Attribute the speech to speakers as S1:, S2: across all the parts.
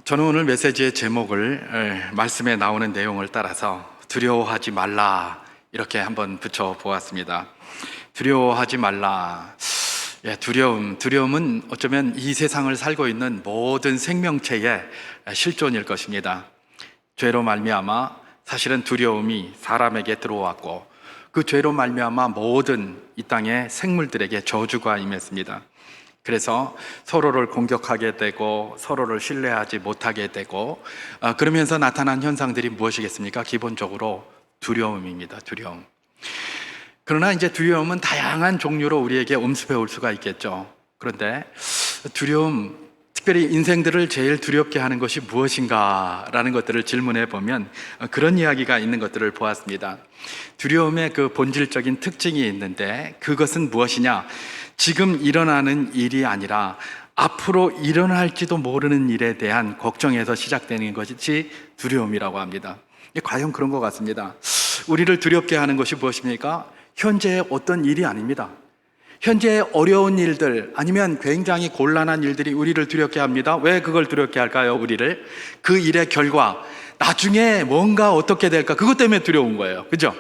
S1: 저는 오늘 메시지의 제목을 말씀에 나오는 내용을 따라서 두려워하지 말라 이렇게 한번 붙여보았습니다. 두려워하지 말라. 두려움은 어쩌면 이 세상을 살고 있는 모든 생명체의 실존일 것입니다. 죄로 말미암아 사실은 두려움이 사람에게 들어왔고 그 죄로 말미암아 모든 이 땅의 생물들에게 저주가 임했습니다. 그래서 서로를 공격하게 되고 서로를 신뢰하지 못하게 되고 그러면서 나타난 현상들이 무엇이겠습니까? 기본적으로 두려움입니다. 두려움. 그러나 이제 두려움은 다양한 종류로 우리에게 엄습해 올 수가 있겠죠. 그런데 두려움, 특별히 인생들을 제일 두렵게 하는 것이 무엇인가 라는 것들을 질문해 보면 그런 이야기가 있는 것들을 보았습니다. 두려움의 그 본질적인 특징이 있는데 그것은 무엇이냐? 지금 일어나는 일이 아니라 앞으로 일어날지도 모르는 일에 대한 걱정에서 시작되는 것이 두려움이라고 합니다. 과연 그런 것 같습니다. 우리를 두렵게 하는 것이 무엇입니까? 현재의 어떤 일이 아닙니다. 현재의 어려운 일들 아니면 굉장히 곤란한 일들이 우리를 두렵게 합니다. 왜 그걸 두렵게 할까요? 우리를 그 일의 결과 나중에 뭔가 어떻게 될까? 그것 때문에 두려운 거예요. 그죠?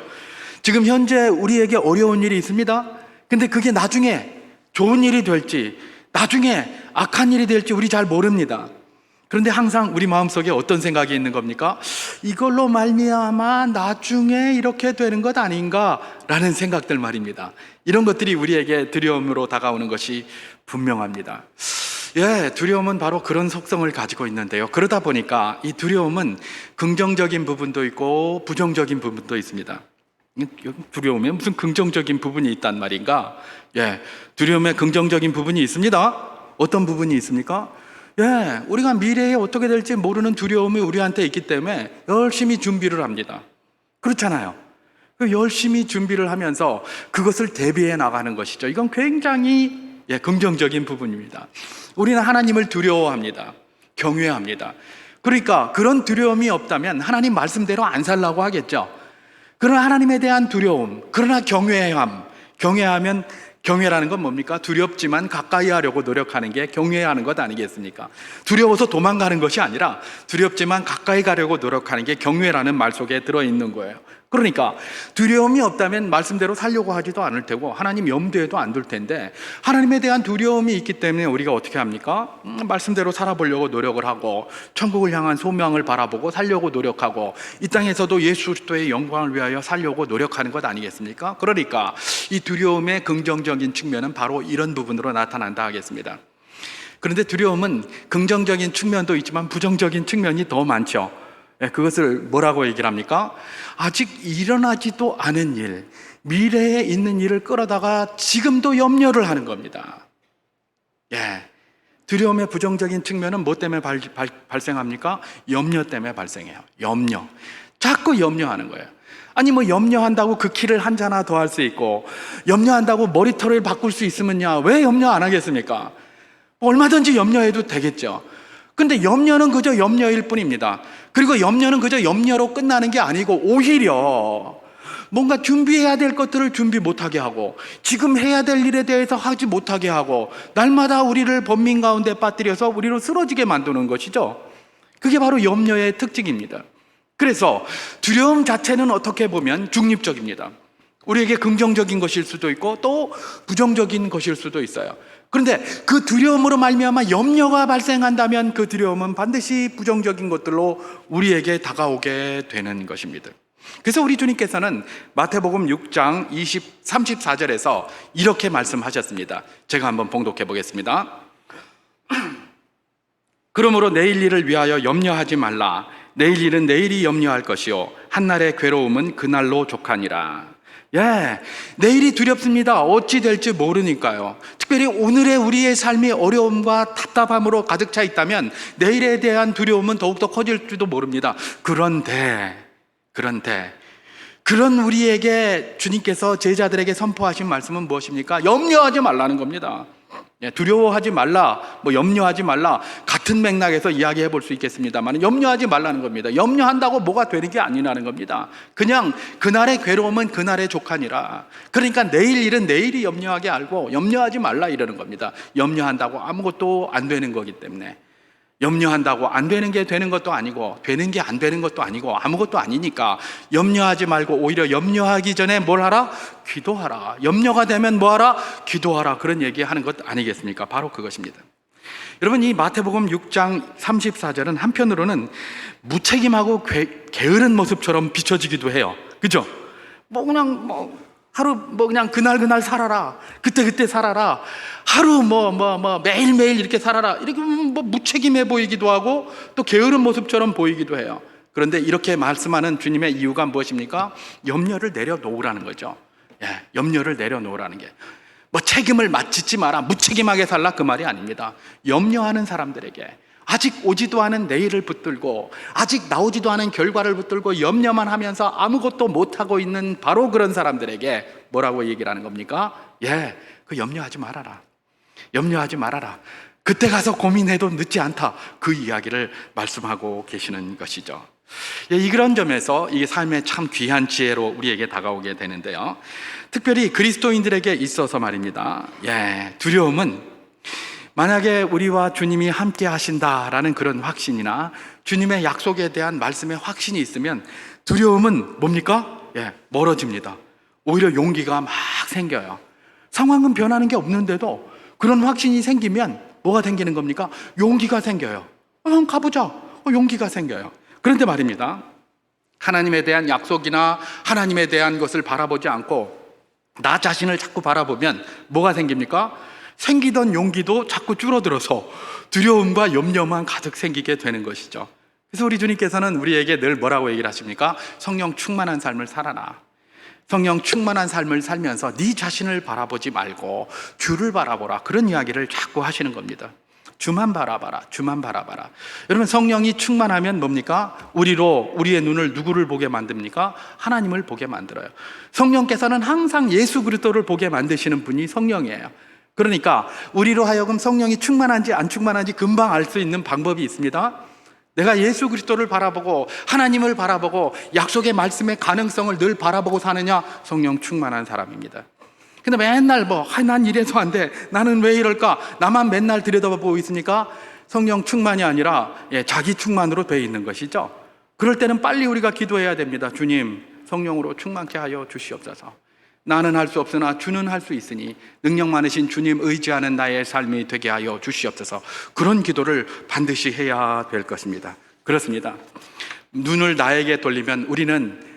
S1: 지금 현재 우리에게 어려운 일이 있습니다. 근데 그게 나중에 좋은 일이 될지 나중에 악한 일이 될지 우리 잘 모릅니다. 그런데 항상 우리 마음속에 어떤 생각이 있는 겁니까? 이걸로 말미암아 나중에 이렇게 되는 것 아닌가 라는 생각들 말입니다. 이런 것들이 우리에게 두려움으로 다가오는 것이 분명합니다. 두려움은 바로 그런 속성을 가지고 있는데요. 그러다 보니까 이 두려움은 긍정적인 부분도 있고 부정적인 부분도 있습니다. 두려움에 무슨 긍정적인 부분이 있단 말인가? 두려움에 긍정적인 부분이 있습니다. 어떤 부분이 있습니까? 우리가 미래에 어떻게 될지 모르는 두려움이 우리한테 있기 때문에 열심히 준비를 합니다. 그렇잖아요. 열심히 준비를 하면서 그것을 대비해 나가는 것이죠. 이건 굉장히 긍정적인 부분입니다. 우리는 하나님을 두려워합니다. 경외합니다. 그러니까 그런 두려움이 없다면 하나님 말씀대로 안 살라고 하겠죠. 그러나 하나님에 대한 두려움, 그러나 경외하면 경외라는 건 뭡니까? 두렵지만 가까이 하려고 노력하는 게 경외하는 것 아니겠습니까? 두려워서 도망가는 것이 아니라 두렵지만 가까이 가려고 노력하는 게 경외라는 말 속에 들어있는 거예요. 그러니까 두려움이 없다면 말씀대로 살려고 하지도 않을 테고 하나님 염두에도 안 둘 텐데 하나님에 대한 두려움이 있기 때문에 우리가 어떻게 합니까? 말씀대로 살아보려고 노력을 하고 천국을 향한 소명을 바라보고 살려고 노력하고 이 땅에서도 예수 그리스도의 영광을 위하여 살려고 노력하는 것 아니겠습니까? 그러니까 이 두려움의 긍정적인 측면은 바로 이런 부분으로 나타난다 하겠습니다. 그런데 두려움은 긍정적인 측면도 있지만 부정적인 측면이 더 많죠. 그것을 뭐라고 얘기를 합니까? 아직 일어나지도 않은 일, 미래에 있는 일을 끌어다가 지금도 염려를 하는 겁니다. 두려움의 부정적인 측면은 뭐 때문에 발생합니까? 염려 때문에 발생해요. 염려. 자꾸 염려하는 거예요. 아니 염려한다고 그 키를 한 자나 더 할 수 있고 염려한다고 머리털을 바꿀 수 있으면야 왜 염려 안 하겠습니까? 얼마든지 염려해도 되겠죠. 근데 염려는 그저 염려일 뿐입니다. 그리고 염려는 그저 염려로 끝나는 게 아니고 오히려 뭔가 준비해야 될 것들을 준비 못하게 하고 지금 해야 될 일에 대해서 하지 못하게 하고 날마다 우리를 번민 가운데 빠뜨려서 우리로 쓰러지게 만드는 것이죠. 그게 바로 염려의 특징입니다. 그래서 두려움 자체는 어떻게 보면 중립적입니다. 우리에게 긍정적인 것일 수도 있고 또 부정적인 것일 수도 있어요. 그런데 그 두려움으로 말미암아 염려가 발생한다면 그 두려움은 반드시 부정적인 것들로 우리에게 다가오게 되는 것입니다. 그래서 우리 주님께서는 마태복음 6장 34절에서 이렇게 말씀하셨습니다. 제가 한번 봉독해 보겠습니다. 그러므로 내일 일을 위하여 염려하지 말라. 내일 일은 내일이 염려할 것이요 한날의 괴로움은 그날로 족하니라. 내일이 두렵습니다. 어찌 될지 모르니까요. 특별히 오늘의 우리의 삶이 어려움과 답답함으로 가득 차 있다면 내일에 대한 두려움은 더욱더 커질지도 모릅니다. 그런데 그런 우리에게 주님께서 제자들에게 선포하신 말씀은 무엇입니까? 염려하지 말라는 겁니다. 두려워하지 말라, 염려하지 말라 같은 맥락에서 이야기해 볼 수 있겠습니다만 염려하지 말라는 겁니다. 염려한다고 뭐가 되는 게 아니라는 겁니다. 그냥 그날의 괴로움은 그날의 족하니라. 그러니까 내일 일은 내일이 염려하게 알고 염려하지 말라 이러는 겁니다. 염려한다고 아무것도 안 되는 거기 때문에 염려한다고 안 되는 게 되는 것도 아니고 되는 게 안 되는 것도 아니고 아무것도 아니니까 염려하지 말고 오히려 염려하기 전에 뭘 하라? 기도하라. 염려가 되면 뭐 하라? 기도하라. 그런 얘기하는 것 아니겠습니까? 바로 그것입니다. 여러분, 이 마태복음 6장 34절은 한편으로는 무책임하고 게으른 모습처럼 비춰지기도 해요. 그죠? 하루 그냥 그날 살아라. 그때 살아라. 하루 매일매일 이렇게 살아라. 이렇게 무책임해 보이기도 하고 또 게으른 모습처럼 보이기도 해요. 그런데 이렇게 말씀하는 주님의 이유가 무엇입니까? 염려를 내려놓으라는 거죠. 염려를 내려놓으라는 게. 책임을 맡지 마라, 무책임하게 살라, 그 말이 아닙니다. 염려하는 사람들에게, 아직 오지도 않은 내일을 붙들고 아직 나오지도 않은 결과를 붙들고 염려만 하면서 아무것도 못하고 있는 바로 그런 사람들에게 뭐라고 얘기를 하는 겁니까? 그 염려하지 말아라. 염려하지 말아라. 그때 가서 고민해도 늦지 않다. 그 이야기를 말씀하고 계시는 것이죠. 이런 점에서 이 삶의 참 귀한 지혜로 우리에게 다가오게 되는데요, 특별히 그리스도인들에게 있어서 말입니다. 두려움은 만약에 우리와 주님이 함께 하신다라는 그런 확신이나 주님의 약속에 대한 말씀의 확신이 있으면 두려움은 뭡니까? 멀어집니다. 오히려 용기가 막 생겨요. 상황은 변하는 게 없는데도 그런 확신이 생기면 뭐가 생기는 겁니까? 용기가 생겨요. 한번 가보자. 용기가 생겨요. 그런데 말입니다, 하나님에 대한 약속이나 하나님에 대한 것을 바라보지 않고 나 자신을 자꾸 바라보면 뭐가 생깁니까? 생기던 용기도 자꾸 줄어들어서 두려움과 염려만 가득 생기게 되는 것이죠. 그래서 우리 주님께서는 우리에게 늘 뭐라고 얘기를 하십니까? 성령 충만한 삶을 살아라. 성령 충만한 삶을 살면서 네 자신을 바라보지 말고 주를 바라보라. 그런 이야기를 자꾸 하시는 겁니다. 주만 바라봐라. 주만 바라봐라. 여러분, 성령이 충만하면 뭡니까? 우리의 눈을 누구를 보게 만듭니까? 하나님을 보게 만들어요. 성령께서는 항상 예수 그리스도를 보게 만드시는 분이 성령이에요. 그러니까 우리로 하여금 성령이 충만한지 안 충만한지 금방 알 수 있는 방법이 있습니다. 내가 예수 그리스도를 바라보고 하나님을 바라보고 약속의 말씀의 가능성을 늘 바라보고 사느냐? 성령 충만한 사람입니다. 근데 맨날 난 이래서 안 돼, 나는 왜 이럴까, 나만 맨날 들여다보고 있으니까 성령 충만이 아니라 자기 충만으로 되어 있는 것이죠. 그럴 때는 빨리 우리가 기도해야 됩니다. 주님, 성령으로 충만케 하여 주시옵소서. 나는 할 수 없으나 주는 할 수 있으니 능력 많으신 주님 의지하는 나의 삶이 되게 하여 주시옵소서. 그런 기도를 반드시 해야 될 것입니다. 그렇습니다. 눈을 나에게 돌리면 우리는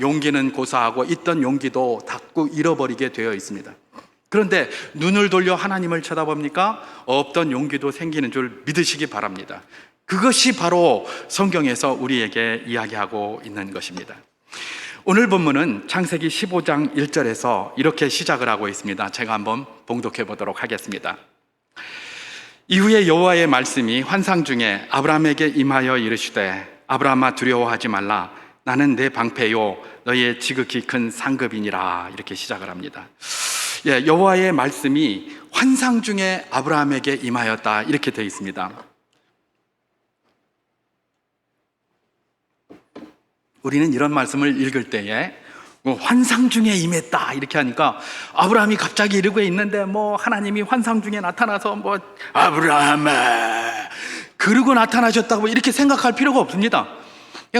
S1: 용기는 고사하고 있던 용기도 자꾸 잃어버리게 되어 있습니다. 그런데 눈을 돌려 하나님을 쳐다봅니까? 없던 용기도 생기는 줄 믿으시기 바랍니다. 그것이 바로 성경에서 우리에게 이야기하고 있는 것입니다. 오늘 본문은 창세기 15장 1절에서 이렇게 시작을 하고 있습니다. 제가 한번 봉독해 보도록 하겠습니다. 이후에 여호와의 말씀이 환상 중에 아브라함에게 임하여 이르시되 아브라함아 두려워하지 말라. 나는 내 방패요 너의 지극히 큰 상급이니라. 이렇게 시작을 합니다. 여호와의 말씀이 환상 중에 아브라함에게 임하였다. 이렇게 되어 있습니다. 우리는 이런 말씀을 읽을 때에 환상 중에 임했다 이렇게 하니까 아브라함이 갑자기 이러고 있는데 하나님이 환상 중에 나타나서 아브라함아 그러고 나타나셨다고 이렇게 생각할 필요가 없습니다.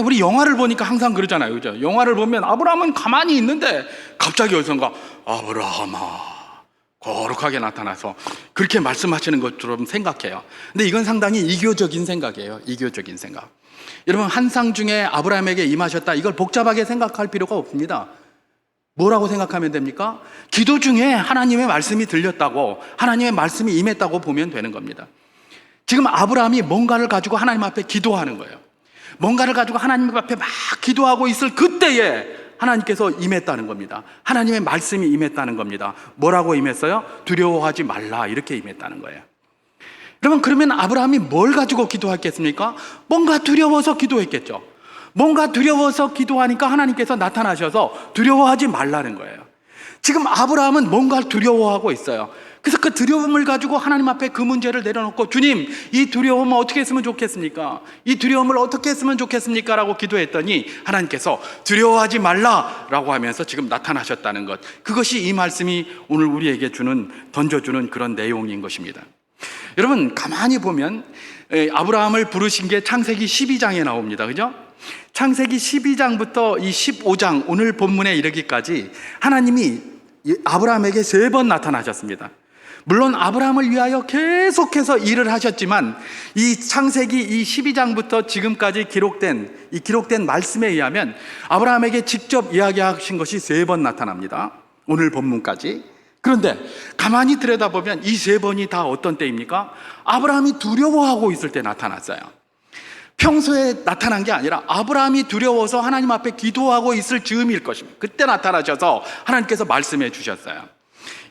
S1: 우리 영화를 보니까 항상 그러잖아요, 그죠? 영화를 보면 아브라함은 가만히 있는데 갑자기 어디선가 아브라함아 거룩하게 나타나서 그렇게 말씀하시는 것처럼 생각해요. 근데 이건 상당히 이교적인 생각이에요. 이교적인 생각. 여러분, 환상 중에 아브라함에게 임하셨다, 이걸 복잡하게 생각할 필요가 없습니다. 뭐라고 생각하면 됩니까? 기도 중에 하나님의 말씀이 들렸다고, 하나님의 말씀이 임했다고 보면 되는 겁니다. 지금 아브라함이 뭔가를 가지고 하나님 앞에 기도하는 거예요. 뭔가를 가지고 하나님 앞에 막 기도하고 있을 그때에 하나님께서 임했다는 겁니다. 하나님의 말씀이 임했다는 겁니다. 뭐라고 임했어요? 두려워하지 말라, 이렇게 임했다는 거예요. 여러분, 그러면 아브라함이 뭘 가지고 기도했겠습니까? 뭔가 두려워서 기도했겠죠. 뭔가 두려워서 기도하니까 하나님께서 나타나셔서 두려워하지 말라는 거예요. 지금 아브라함은 뭔가 두려워하고 있어요. 그래서 그 두려움을 가지고 하나님 앞에 그 문제를 내려놓고 주님, 이 두려움을 어떻게 했으면 좋겠습니까? 이 두려움을 어떻게 했으면 좋겠습니까? 라고 기도했더니 하나님께서 두려워하지 말라라고 하면서 지금 나타나셨다는 것, 그것이 이 말씀이 오늘 우리에게 던져주는 그런 내용인 것입니다. 여러분, 가만히 보면 아브라함을 부르신 게 창세기 12장에 나옵니다. 그죠? 창세기 12장부터 이 15장 오늘 본문에 이르기까지 하나님이 아브라함에게 3번 나타나셨습니다. 물론 아브라함을 위하여 계속해서 일을 하셨지만 이 창세기 이 12장부터 지금까지 기록된 말씀에 의하면 아브라함에게 직접 이야기하신 것이 3번 나타납니다. 오늘 본문까지. 그런데 가만히 들여다보면 이 3번이 다 어떤 때입니까? 아브라함이 두려워하고 있을 때 나타났어요. 평소에 나타난 게 아니라 아브라함이 두려워서 하나님 앞에 기도하고 있을 즈음일 것입니다. 그때 나타나셔서 하나님께서 말씀해 주셨어요.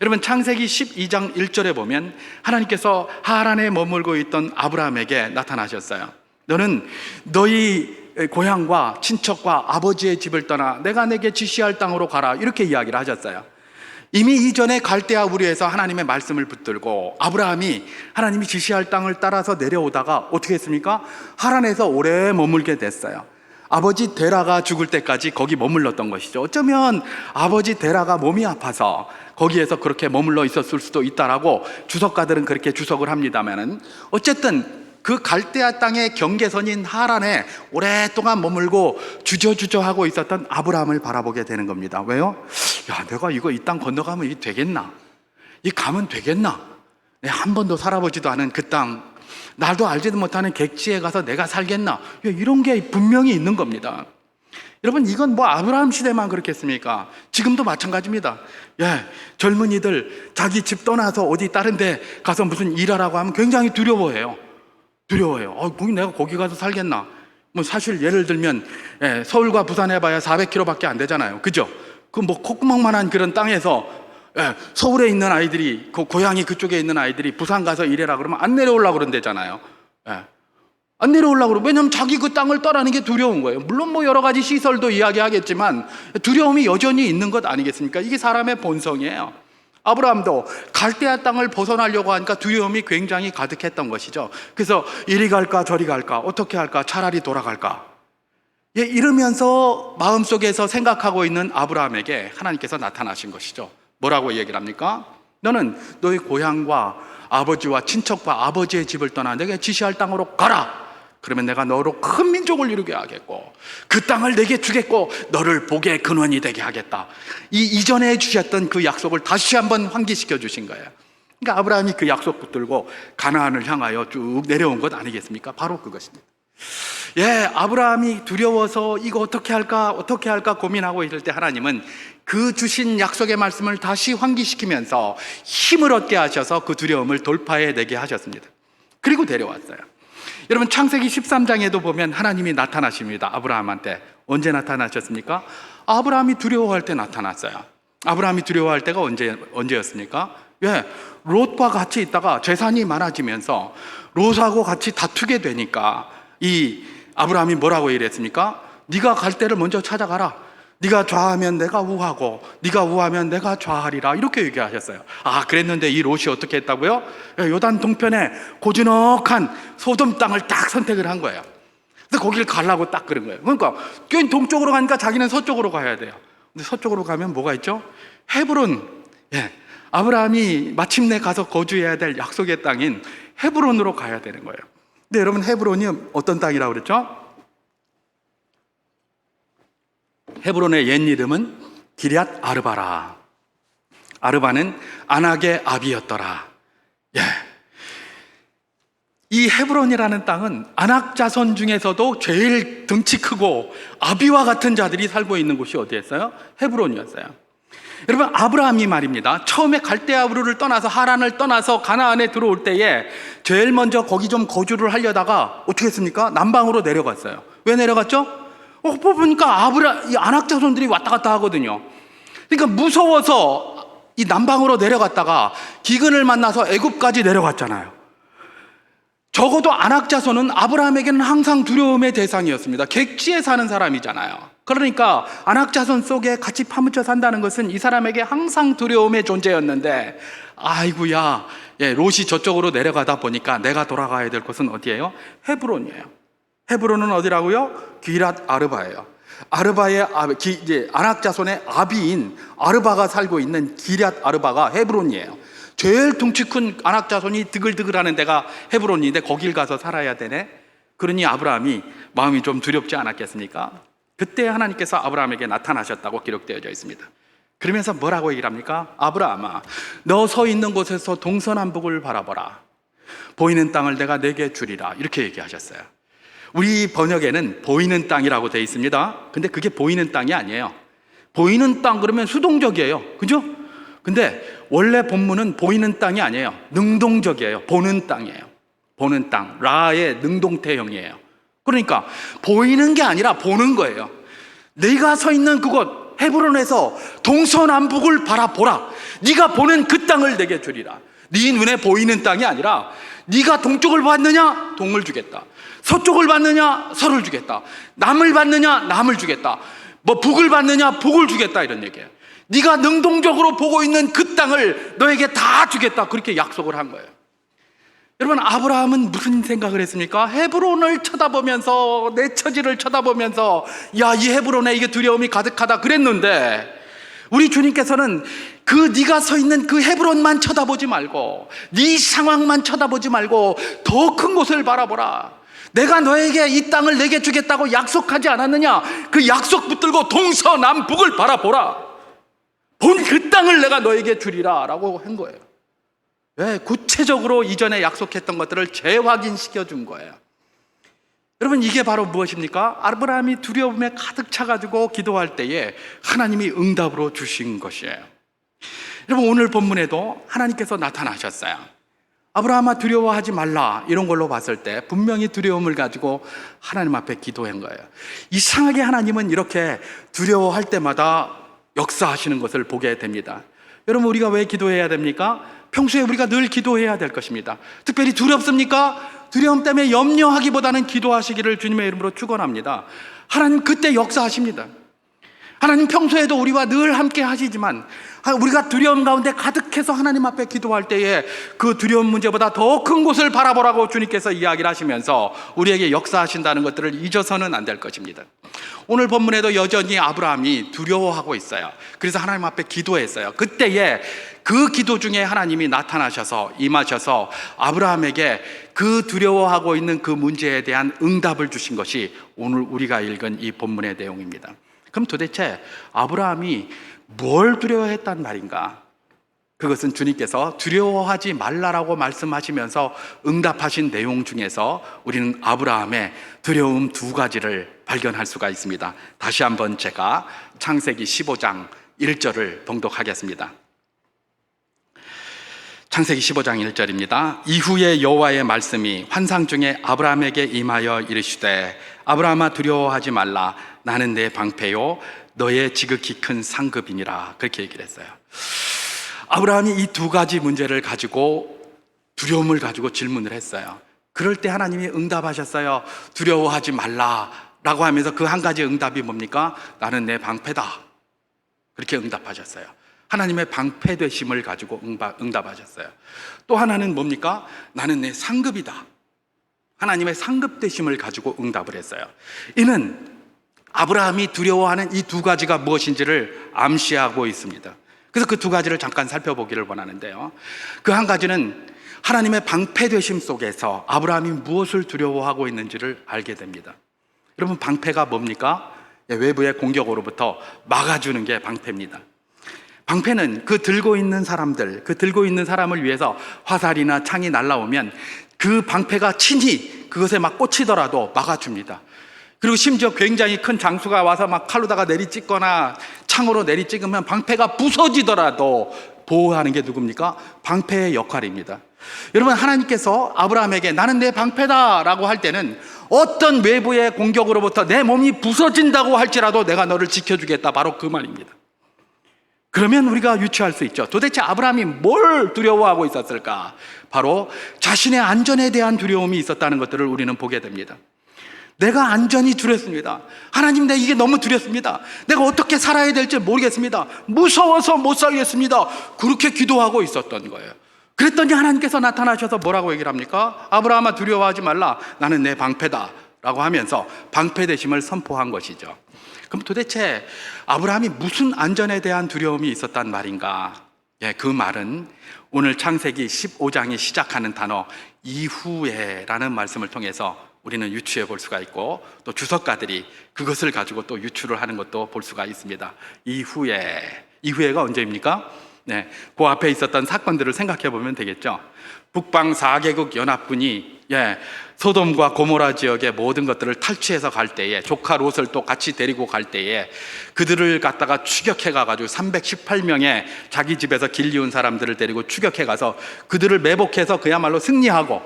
S1: 여러분, 창세기 12장 1절에 보면 하나님께서 하란에 머물고 있던 아브라함에게 나타나셨어요. 너는 너희 고향과 친척과 아버지의 집을 떠나 내가 내게 지시할 땅으로 가라, 이렇게 이야기를 하셨어요. 이미 이전에 갈대아 우르에서 하나님의 말씀을 붙들고 아브라함이 하나님이 지시할 땅을 따라서 내려오다가 어떻게 했습니까? 하란에서 오래 머물게 됐어요. 아버지 데라가 죽을 때까지 거기 머물렀던 것이죠. 어쩌면 아버지 데라가 몸이 아파서 거기에서 그렇게 머물러 있었을 수도 있다라고 주석가들은 그렇게 주석을 합니다만은, 어쨌든 그 갈대아 땅의 경계선인 하란에 오랫동안 머물고 주저주저하고 있었던 아브라함을 바라보게 되는 겁니다. 왜요? 야, 내가 이 땅 건너가면 이게 되겠나? 이 가면 되겠나? 내가 한 번도 살아보지도 않은 그 땅, 나도 알지도 못하는 객지에 가서 내가 살겠나? 이런 게 분명히 있는 겁니다. 여러분, 이건 뭐 아브라함 시대만 그렇겠습니까? 지금도 마찬가지입니다. 예, 젊은이들 자기 집 떠나서 어디 다른 데 가서 무슨 일하라고 하면 굉장히 두려워해요. 내가 거기 가서 살겠나? 뭐 사실 예를 들면 서울과 부산 해봐야 400km밖에 안 되잖아요. 그죠? 그 뭐 콧구멍만한 그런 땅에서 서울에 있는 아이들이, 그 고향이 그쪽에 있는 아이들이 부산 가서 일해라 그러면 안 내려오려고 그런대잖아요. 안 내려오려고 그러고, 왜냐면 자기 그 땅을 떠나는 게 두려운 거예요. 물론 뭐 여러 가지 시설도 이야기하겠지만 두려움이 여전히 있는 것 아니겠습니까? 이게 사람의 본성이에요. 아브라함도 갈대아 땅을 벗어나려고 하니까 두려움이 굉장히 가득했던 것이죠. 그래서 이리 갈까 저리 갈까, 어떻게 할까, 차라리 돌아갈까, 이러면서 마음속에서 생각하고 있는 아브라함에게 하나님께서 나타나신 것이죠. 뭐라고 얘기를 합니까? 너는 너희 고향과 아버지와 친척과 아버지의 집을 떠나 내가 지시할 땅으로 가라. 그러면 내가 너로 큰 민족을 이루게 하겠고 그 땅을 내게 주겠고 너를 복의 근원이 되게 하겠다. 이전에 주셨던 그 약속을 다시 한번 환기시켜 주신 거예요. 그러니까 아브라함이 그 약속 붙들고 가나안을 향하여 쭉 내려온 것 아니겠습니까? 바로 그것입니다. 아브라함이 두려워서 이거 어떻게 할까 고민하고 있을 때 하나님은 그 주신 약속의 말씀을 다시 환기시키면서 힘을 얻게 하셔서 그 두려움을 돌파해내게 하셨습니다. 그리고 데려왔어요. 여러분, 창세기 13장에도 보면 하나님이 나타나십니다. 아브라함한테. 언제 나타나셨습니까? 아브라함이 두려워할 때 나타났어요. 아브라함이 두려워할 때가 언제였습니까? 롯과 같이 있다가 재산이 많아지면서 롯하고 같이 다투게 되니까 이 아브라함이 뭐라고 얘기했습니까? 네가 갈 데를 먼저 찾아가라. 네가 좌하면 내가 우하고 네가 우하면 내가 좌하리라, 이렇게 얘기하셨어요. 그랬는데 이 롯이 어떻게 했다고요? 요단 동편에 고즈넉한 소돔 땅을 딱 선택을 한 거예요. 그래서 거기를 가려고 딱 그런 거예요. 그러니까 동쪽으로 가니까 자기는 서쪽으로 가야 돼요. 근데 서쪽으로 가면 뭐가 있죠? 헤브론. 아브라함이 마침내 가서 거주해야 될 약속의 땅인 헤브론으로 가야 되는 거예요. 근데 여러분, 헤브론이 어떤 땅이라고 그랬죠? 헤브론의 옛 이름은 기럇 아르바라. 아르바는 아낙의 아비였더라. 이 헤브론이라는 땅은 아낙 자손 중에서도 제일 덩치 크고 아비와 같은 자들이 살고 있는 곳이 어디였어요? 헤브론이었어요. 여러분, 아브라함이 말입니다, 처음에 갈대아 우르를 떠나서 하란을 떠나서 가나안에 들어올 때에 제일 먼저 거기 좀 거주를 하려다가 어떻게 했습니까? 남방으로 내려갔어요. 왜 내려갔죠? 보니까 이 아낙 자손들이 왔다 갔다 하거든요. 그러니까 무서워서 이 남방으로 내려갔다가 기근을 만나서 애굽까지 내려갔잖아요. 적어도 아낙 자손은 아브라함에게는 항상 두려움의 대상이었습니다. 객지에 사는 사람이잖아요. 그러니까 아낙 자손 속에 같이 파묻혀 산다는 것은 이 사람에게 항상 두려움의 존재였는데, 아이고야, 롯이 저쪽으로 내려가다 보니까 내가 돌아가야 될 곳은 어디예요? 헤브론이에요. 헤브론은 어디라고요? 기럇 아르바예요. 아르바의 아낙 자손의 아비인 아르바가 살고 있는 기럇 아르바가 헤브론이에요. 제일 덩치 큰 아낙 자손이 드글드글하는 데가 헤브론인데 거길 가서 살아야 되네. 그러니 아브라함이 마음이 좀 두렵지 않았겠습니까? 그때 하나님께서 아브라함에게 나타나셨다고 기록되어져 있습니다. 그러면서 뭐라고 얘기를 합니까? 아브라함아, 너 서 있는 곳에서 동서남북을 바라보라. 보이는 땅을 내가 내게 주리라. 이렇게 얘기하셨어요. 우리 번역에는 보이는 땅이라고 되어 있습니다. 근데 그게 보이는 땅이 아니에요. 보이는 땅 그러면 수동적이에요. 그죠? 근데 원래 본문은 보이는 땅이 아니에요. 능동적이에요. 보는 땅이에요. 보는 땅. 라의 능동태형이에요. 그러니까 보이는 게 아니라 보는 거예요. 네가 서 있는 그곳 헤브론에서 동서남북을 바라보라. 네가 보는 그 땅을 내게 주리라. 네 눈에 보이는 땅이 아니라 네가 동쪽을 봤느냐? 동을 주겠다. 서쪽을 봤느냐? 서를 주겠다. 남을 봤느냐? 남을 주겠다. 뭐 북을 봤느냐? 북을 주겠다. 이런 얘기예요. 네가 능동적으로 보고 있는 그 땅을 너에게 다 주겠다. 그렇게 약속을 한 거예요. 여러분, 아브라함은 무슨 생각을 했습니까? 헤브론을 쳐다보면서, 내 처지를 쳐다보면서, 야, 이 헤브론에 이게 두려움이 가득하다 그랬는데, 우리 주님께서는 그 네가 서 있는 그 헤브론만 쳐다보지 말고, 네 상황만 쳐다보지 말고 더 큰 곳을 바라보라. 내가 너에게 이 땅을 내게 주겠다고 약속하지 않았느냐? 그 약속 붙들고 동서남북을 바라보라. 본 그 땅을 내가 너에게 주리라 라고 한 거예요. 왜? 구체적으로 이전에 약속했던 것들을 재확인시켜 준 거예요. 여러분, 이게 바로 무엇입니까? 아브라함이 두려움에 가득 차가지고 기도할 때에 하나님이 응답으로 주신 것이에요. 여러분, 오늘 본문에도 하나님께서 나타나셨어요. 아브라함아, 두려워하지 말라, 이런 걸로 봤을 때 분명히 두려움을 가지고 하나님 앞에 기도한 거예요. 이상하게 하나님은 이렇게 두려워할 때마다 역사하시는 것을 보게 됩니다. 여러분, 우리가 왜 기도해야 됩니까? 평소에 우리가 늘 기도해야 될 것입니다. 특별히 두렵습니까? 두려움 때문에 염려하기보다는 기도하시기를 주님의 이름으로 축원합니다. 하나님 그때 역사하십니다. 하나님 평소에도 우리와 늘 함께 하시지만 우리가 두려움 가운데 가득해서 하나님 앞에 기도할 때에 그 두려움 문제보다 더 큰 곳을 바라보라고 주님께서 이야기를 하시면서 우리에게 역사하신다는 것들을 잊어서는 안 될 것입니다. 오늘 본문에도 여전히 아브라함이 두려워하고 있어요. 그래서 하나님 앞에 기도했어요. 그때에 그 기도 중에 하나님이 나타나셔서 임하셔서 아브라함에게 그 두려워하고 있는 그 문제에 대한 응답을 주신 것이 오늘 우리가 읽은 이 본문의 내용입니다. 그럼 도대체 아브라함이 뭘 두려워했단 말인가? 그것은 주님께서 두려워하지 말라라고 말씀하시면서 응답하신 내용 중에서 우리는 아브라함의 두려움 두 가지를 발견할 수가 있습니다. 다시 한번 제가 창세기 15장 1절을 봉독하겠습니다. 창세기 15장 1절입니다. 이후에 여호와의 말씀이 환상 중에 아브라함에게 임하여 이르시되 아브라함아, 두려워하지 말라. 나는 내 방패요 너의 지극히 큰 상급이니라. 그렇게 얘기를 했어요. 아브라함이 이 두 가지 문제를 가지고 두려움을 가지고 질문을 했어요. 그럴 때 하나님이 응답하셨어요. 두려워하지 말라 라고 하면서 그 한 가지 응답이 뭡니까? 나는 내 방패다. 그렇게 응답하셨어요. 하나님의 방패 되심을 가지고 응답하셨어요. 또 하나는 뭡니까? 나는 내 상급이다. 하나님의 상급 되심을 가지고 응답을 했어요. 이는 아브라함이 두려워하는 이 두 가지가 무엇인지를 암시하고 있습니다. 그래서 그 두 가지를 잠깐 살펴보기를 원하는데요. 그 한 가지는 하나님의 방패 되심 속에서 아브라함이 무엇을 두려워하고 있는지를 알게 됩니다. 여러분, 방패가 뭡니까? 외부의 공격으로부터 막아주는 게 방패입니다. 방패는 그 들고 있는 사람들, 그 들고 있는 사람을 위해서 화살이나 창이 날라오면 그 방패가 친히 그것에 막 꽂히더라도 막아줍니다. 그리고 심지어 굉장히 큰 장수가 와서 막 칼로다가 내리찍거나 창으로 내리찍으면 방패가 부서지더라도 보호하는 게 누굽니까? 방패의 역할입니다. 여러분, 하나님께서 아브라함에게 나는 내 방패다 라고 할 때는 어떤 외부의 공격으로부터 내 몸이 부서진다고 할지라도 내가 너를 지켜주겠다, 바로 그 말입니다. 그러면 우리가 유추할 수 있죠. 도대체 아브라함이 뭘 두려워하고 있었을까? 바로 자신의 안전에 대한 두려움이 있었다는 것들을 우리는 보게 됩니다. 내가 안전이 두렵습니다. 하나님, 내 이게 너무 두렵습니다. 내가 어떻게 살아야 될지 모르겠습니다. 무서워서 못 살겠습니다. 그렇게 기도하고 있었던 거예요. 그랬더니 하나님께서 나타나셔서 뭐라고 얘기를 합니까? 아브라함아, 두려워하지 말라. 나는 내 방패다 라고 하면서 방패 되심을 선포한 것이죠. 그럼 도대체 아브라함이 무슨 안전에 대한 두려움이 있었단 말인가? 그 말은 오늘 창세기 15장이 시작하는 단어 이후에라는 말씀을 통해서 우리는 유추해 볼 수가 있고, 또 주석가들이 그것을 가지고 또 유추를 하는 것도 볼 수가 있습니다. 이후에가 언제입니까? 네, 그 앞에 있었던 사건들을 생각해 보면 되겠죠. 북방 4개국 연합군이 소돔과 고모라 지역의 모든 것들을 탈취해서 갈 때에, 조카 롯을 또 같이 데리고 갈 때에 그들을 갖다가 추격해 가가지고 318명의 자기 집에서 길리운 사람들을 데리고 추격해 가서 그들을 매복해서 그야말로 승리하고,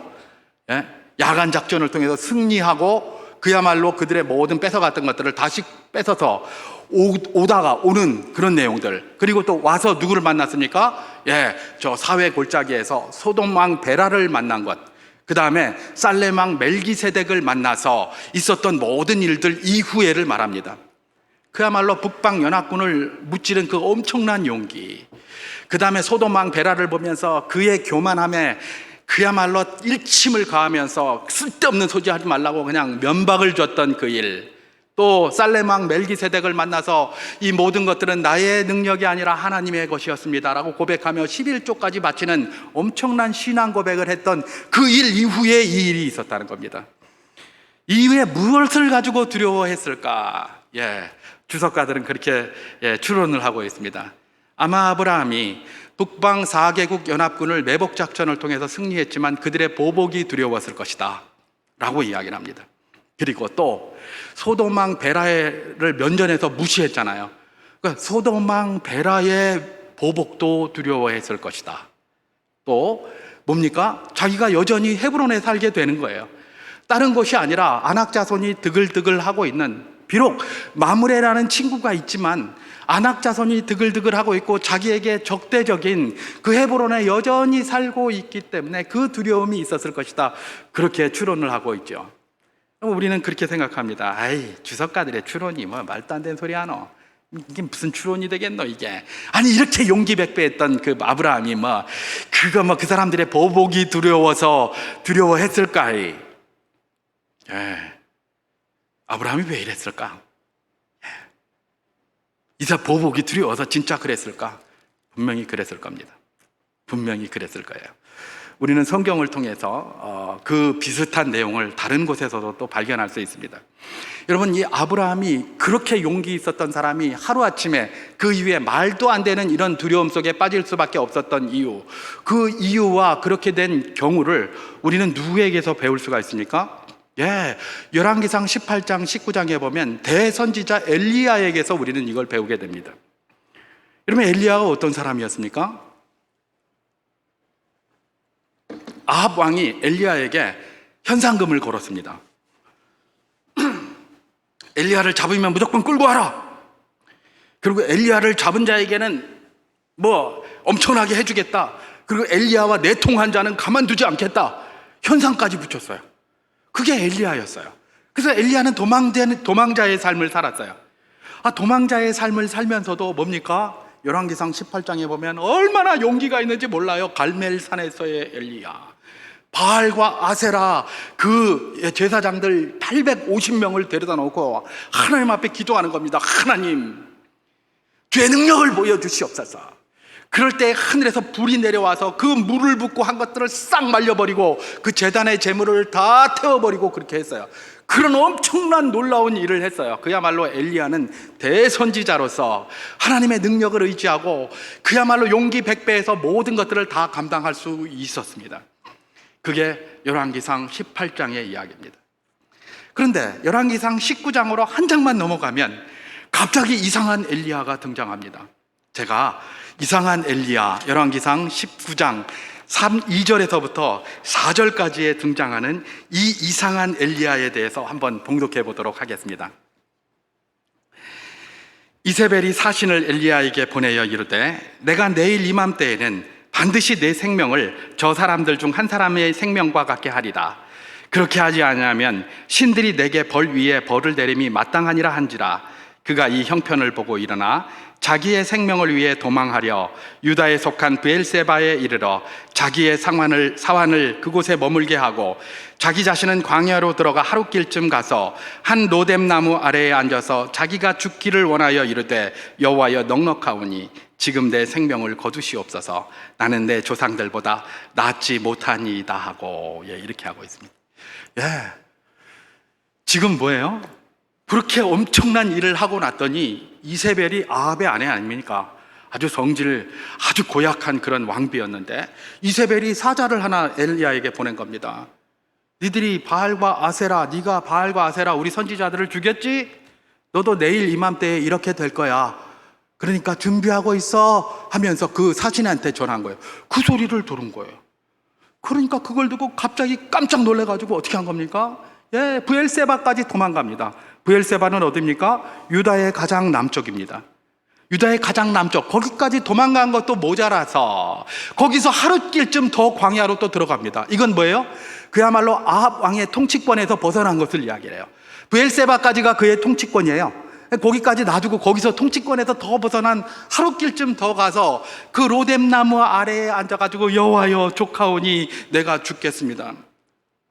S1: 야간 작전을 통해서 승리하고, 그야말로 그들의 모든 뺏어갔던 것들을 다시 뺏어서 오는 그런 내용들. 그리고 또 와서 누구를 만났습니까? 저 사회 골짜기에서 소돔 왕 베라를 만난 것, 그 다음에 살렘 왕 멜기세덱을 만나서 있었던 모든 일들 이후에를 말합니다. 그야말로 북방 연합군을 무찌른 그 엄청난 용기, 그 다음에 소돔 왕 베라를 보면서 그의 교만함에 그야말로 일침을 가하면서 쓸데없는 소리 하지 말라고 그냥 면박을 줬던 그 일, 또 살렘 왕 멜기세덱을 만나서 이 모든 것들은 나의 능력이 아니라 하나님의 것이었습니다 라고 고백하며 11조까지 바치는 엄청난 신앙 고백을 했던 그 일 이후에 이 일이 있었다는 겁니다. 이후에 무엇을 가지고 두려워했을까? 주석가들은 그렇게 추론을 하고 있습니다. 아마 아브라함이 북방 4개국 연합군을 매복 작전을 통해서 승리했지만 그들의 보복이 두려웠을 것이다 라고 이야기를 합니다. 그리고 또 소돔 왕 베라를 면전에서 무시했잖아요. 그러니까 소돔 왕 베라의 보복도 두려워했을 것이다. 또 뭡니까? 자기가 여전히 헤브론에 살게 되는 거예요. 다른 곳이 아니라 아낙 자손이 드글드글하고 있는, 비록 마므레라는 친구가 있지만 아낙 자손이 드글드글하고 있고 자기에게 적대적인 그 헤브론에 여전히 살고 있기 때문에 그 두려움이 있었을 것이다, 그렇게 추론을 하고 있죠. 우리는 그렇게 생각합니다. 아이, 주석가들의 추론이 뭐 말도 안 되는 소리 하노? 이게 무슨 추론이 되겠노 이게? 아니, 이렇게 용기백배했던 그 아브라함이 그 사람들의 보복이 두려워서 두려워했을까? 아브라함이 왜 이랬을까? 이사 보복이 두려워서 진짜 그랬을까? 분명히 그랬을 겁니다. 분명히 그랬을 거예요. 우리는 성경을 통해서 그 비슷한 내용을 다른 곳에서도 또 발견할 수 있습니다. 여러분, 이 아브라함이 그렇게 용기 있었던 사람이 하루아침에 그 이후에 말도 안 되는 이런 두려움 속에 빠질 수밖에 없었던 이유, 그 이유와 그렇게 된 경우를 우리는 누구에게서 배울 수가 있습니까? 열왕기상 18장 19장에 보면 대선지자 엘리야에게서 우리는 이걸 배우게 됩니다. 여러분, 엘리야가 어떤 사람이었습니까? 아합 왕이 엘리야에게 현상금을 걸었습니다. 엘리야를 잡으면 무조건 끌고 와라. 그리고 엘리야를 잡은 자에게는 엄청나게 해주겠다. 그리고 엘리야와 내통한 자는 가만두지 않겠다. 현상까지 붙였어요. 그게 엘리야였어요. 그래서 엘리야는 도망자의 삶을 살았어요. 도망자의 삶을 살면서도 뭡니까? 열왕기상 18장에 보면 얼마나 용기가 있는지 몰라요. 갈멜산에서의 엘리야, 바알과 아세라 그 제사장들 850명을 데려다 놓고 하나님 앞에 기도하는 겁니다. 하나님, 주의 능력을 보여주시옵소서. 그럴 때 하늘에서 불이 내려와서 그 물을 붓고 한 것들을 싹 말려버리고 그 제단의 제물을 다 태워버리고 그렇게 했어요. 그런 엄청난 놀라운 일을 했어요. 그야말로 엘리야는 대선지자로서 하나님의 능력을 의지하고 그야말로 용기 백배해서 모든 것들을 다 감당할 수 있었습니다. 그게 열왕기상 18장의 이야기입니다. 그런데 열왕기상 19장으로 한 장만 넘어가면 갑자기 이상한 엘리야가 등장합니다. 제가 이상한 엘리야, 열왕기상 19장 2절에서부터 4절까지에 등장하는 이 이상한 엘리야에 대해서 한번 봉독해 보도록 하겠습니다. 이세벨이 사신을 엘리야에게 보내어 이르되, 내가 내일 이맘때에는 반드시 내 생명을 저 사람들 중 한 사람의 생명과 같게 하리라. 그렇게 하지 아니하면 신들이 내게 벌 위에 벌을 내림이 마땅하니라 한지라. 그가 이 형편을 보고 일어나 자기의 생명을 위해 도망하려 유다에 속한 브엘세바에 이르러 자기의 사환을 그곳에 머물게 하고, 자기 자신은 광야로 들어가 하룻길쯤 가서 한 로뎀 나무 아래에 앉아서 자기가 죽기를 원하여 이르되, 여호와여 넉넉하오니 지금 내 생명을 거두시옵소서. 나는 내 조상들보다 낫지 못하니이다 하고, 이렇게 하고 있습니다. 지금 뭐예요? 그렇게 엄청난 일을 하고 났더니 이세벨이 아합의 아내 아닙니까? 아주 성질, 아주 고약한 그런 왕비였는데 이세벨이 사자를 하나 엘리야에게 보낸 겁니다. 니들이 바알과 아세라, 네가 바알과 아세라 우리 선지자들을 죽였지? 너도 내일 이맘때에 이렇게 될 거야. 그러니까 준비하고 있어 하면서 그 사신한테 전한 거예요. 그 소리를 들은 거예요. 그러니까 그걸 듣고 갑자기 깜짝 놀래가지고 어떻게 한 겁니까? 브엘세바까지 도망갑니다. 브엘세바는 어디입니까? 유다의 가장 남쪽입니다. 유다의 가장 남쪽, 거기까지 도망간 것도 모자라서 거기서 하룻길쯤 더 광야로 또 들어갑니다. 이건 뭐예요? 그야말로 아합 왕의 통치권에서 벗어난 것을 이야기해요. 브엘세바까지가 그의 통치권이에요. 거기까지 놔두고 거기서 통치권에서 더 벗어난 하룻길쯤 더 가서 그 로뎀나무 아래에 앉아가지고 여호와여 족하오니 내가 죽겠습니다.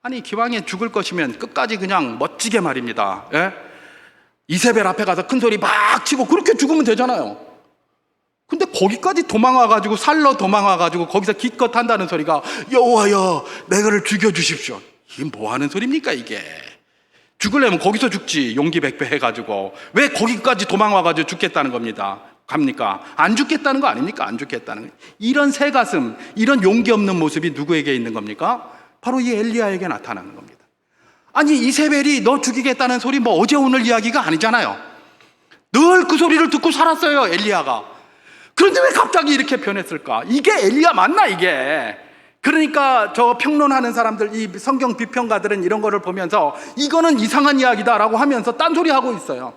S1: 아니 기왕에 죽을 것이면 끝까지 그냥 멋지게 말입니다. 이세벨 앞에 가서 큰 소리 막 치고 그렇게 죽으면 되잖아요. 근데 거기까지 도망와가지고 살러 도망와가지고 거기서 기껏 한다는 소리가 여호와여 내가를 죽여주십시오. 이게 뭐 하는 소리입니까 이게? 죽으려면 거기서 죽지. 용기 백배 해가지고 왜 거기까지 도망와가지고 죽겠다는 겁니다. 갑니까? 안 죽겠다는 거 아닙니까? 안 죽겠다는 거. 이런 새가슴, 이런 용기 없는 모습이 누구에게 있는 겁니까? 바로 이 엘리야에게 나타나는 겁니다. 아니 이세벨이 너 죽이겠다는 소리 뭐 어제 오늘 이야기가 아니잖아요. 늘 그 소리를 듣고 살았어요 엘리야가. 그런데 왜 갑자기 이렇게 변했을까? 이게 엘리야 맞나 이게? 그러니까 저 평론하는 사람들, 이 성경 비평가들은 이런 거를 보면서 이거는 이상한 이야기다라고 하면서 딴소리 하고 있어요.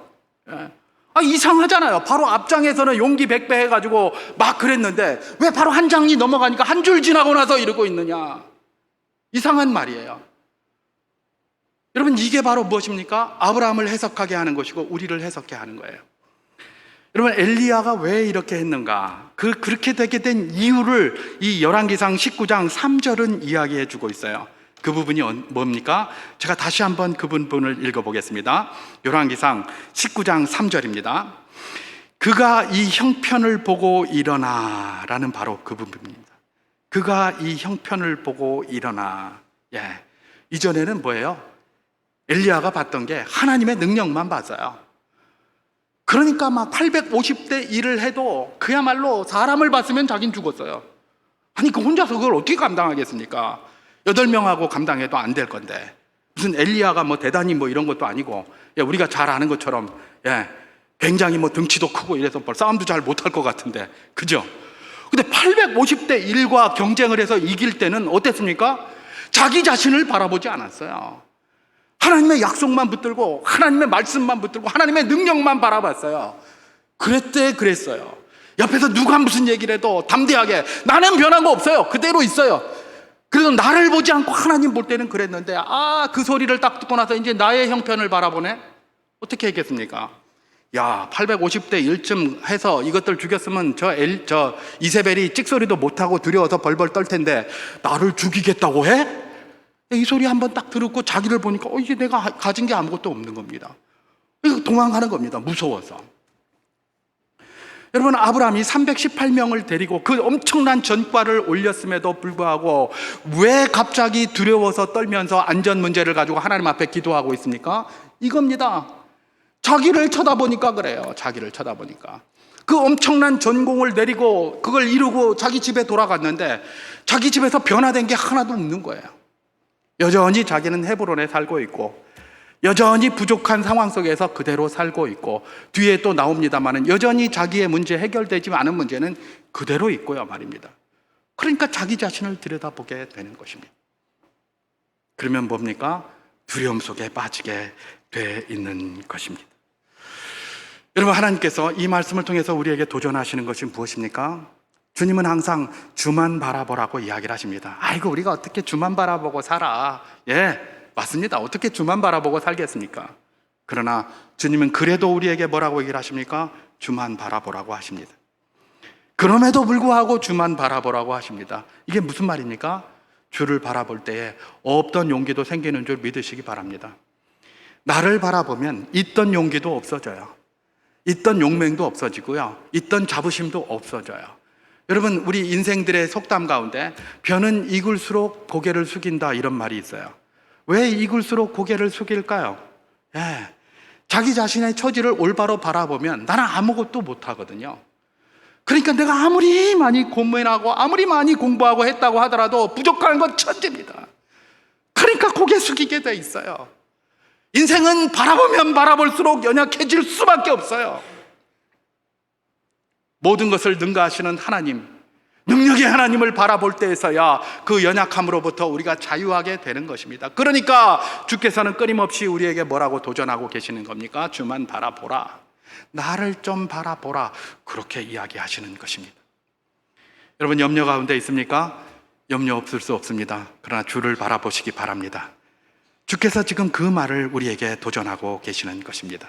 S1: 이상하잖아요. 바로 앞장에서는 용기 백배 해가지고 막 그랬는데 왜 바로 한 장이 넘어가니까 한 줄 지나고 나서 이러고 있느냐. 이상한 말이에요. 여러분 이게 바로 무엇입니까? 아브라함을 해석하게 하는 것이고 우리를 해석해 하는 거예요. 여러분 엘리야가 왜 이렇게 했는가? 그렇게 되게 된 이유를 이 열왕기상 19장 3절은 이야기해 주고 있어요. 그 부분이 뭡니까? 제가 다시 한번 그 부분을 읽어보겠습니다. 열왕기상 19장 3절입니다. 그가 이 형편을 보고 일어나 라는 바로 그 부분입니다. 그가 이 형편을 보고 일어나. 이전에는 뭐예요? 엘리야가 봤던 게 하나님의 능력만 봤어요. 그러니까 막 850대 일을 해도 그야말로 사람을 봤으면 자긴 죽었어요. 아니 그 혼자서 그걸 어떻게 감당하겠습니까? 8명하고 감당해도 안 될 건데 무슨 엘리야가 뭐 대단히 뭐 이런 것도 아니고 우리가 잘 아는 것처럼 굉장히 뭐 등치도 크고 이래서 싸움도 잘 못할 것 같은데 그죠? 근데 850대 1과 경쟁을 해서 이길 때는 어땠습니까? 자기 자신을 바라보지 않았어요. 하나님의 약속만 붙들고 하나님의 말씀만 붙들고 하나님의 능력만 바라봤어요. 그랬어요. 옆에서 누가 무슨 얘기를 해도 담대하게 나는 변한 거 없어요. 그대로 있어요. 그래서 나를 보지 않고 하나님 볼 때는 그랬는데 그 소리를 딱 듣고 나서 이제 나의 형편을 바라보네? 어떻게 했겠습니까? 850대 1쯤 해서 이것들 죽였으면 저 이세벨이 찍소리도 못하고 두려워서 벌벌 떨 텐데 나를 죽이겠다고 해? 이 소리 한번 딱 들었고 자기를 보니까 이제 내가 가진 게 아무것도 없는 겁니다. 도망가는 겁니다. 무서워서. 여러분 아브라함이 318명을 데리고 그 엄청난 전과를 올렸음에도 불구하고 왜 갑자기 두려워서 떨면서 안전 문제를 가지고 하나님 앞에 기도하고 있습니까? 이겁니다. 자기를 쳐다보니까 그래요. 자기를 쳐다보니까. 그 엄청난 전공을 내리고 그걸 이루고 자기 집에 돌아갔는데 자기 집에서 변화된 게 하나도 없는 거예요. 여전히 자기는 헤브론에 살고 있고 여전히 부족한 상황 속에서 그대로 살고 있고 뒤에 또 나옵니다만은 여전히 자기의 문제 해결되지 않은 문제는 그대로 있고요 말입니다. 그러니까 자기 자신을 들여다보게 되는 것입니다. 그러면 뭡니까? 두려움 속에 빠지게 돼 있는 것입니다. 여러분 하나님께서 이 말씀을 통해서 우리에게 도전하시는 것이 무엇입니까? 주님은 항상 주만 바라보라고 이야기를 하십니다. 아이고 우리가 어떻게 주만 바라보고 살아? 맞습니다. 어떻게 주만 바라보고 살겠습니까? 그러나 주님은 그래도 우리에게 뭐라고 얘기를 하십니까? 주만 바라보라고 하십니다. 그럼에도 불구하고 주만 바라보라고 하십니다. 이게 무슨 말입니까? 주를 바라볼 때에 없던 용기도 생기는 줄 믿으시기 바랍니다. 나를 바라보면 있던 용기도 없어져요. 있던 용맹도 없어지고요, 있던 자부심도 없어져요. 여러분, 우리 인생들의 속담 가운데 벼는 익을수록 고개를 숙인다, 이런 말이 있어요. 왜 익을수록 고개를 숙일까요? 예, 자기 자신의 처지를 올바로 바라보면 나는 아무것도 못하거든요. 그러니까 내가 아무리 많이 고민하고 아무리 많이 공부하고 했다고 하더라도 부족한 건 천지입니다. 그러니까 고개 숙이게 돼 있어요. 인생은 바라보면 바라볼수록 연약해질 수밖에 없어요. 모든 것을 능가하시는 하나님, 능력의 하나님을 바라볼 때에서야 그 연약함으로부터 우리가 자유하게 되는 것입니다. 그러니까 주께서는 끊임없이 우리에게 뭐라고 도전하고 계시는 겁니까? 주만 바라보라, 나를 좀 바라보라, 그렇게 이야기하시는 것입니다. 여러분, 염려 가운데 있습니까? 염려 없을 수 없습니다. 그러나 주를 바라보시기 바랍니다. 주께서 지금 그 말을 우리에게 도전하고 계시는 것입니다.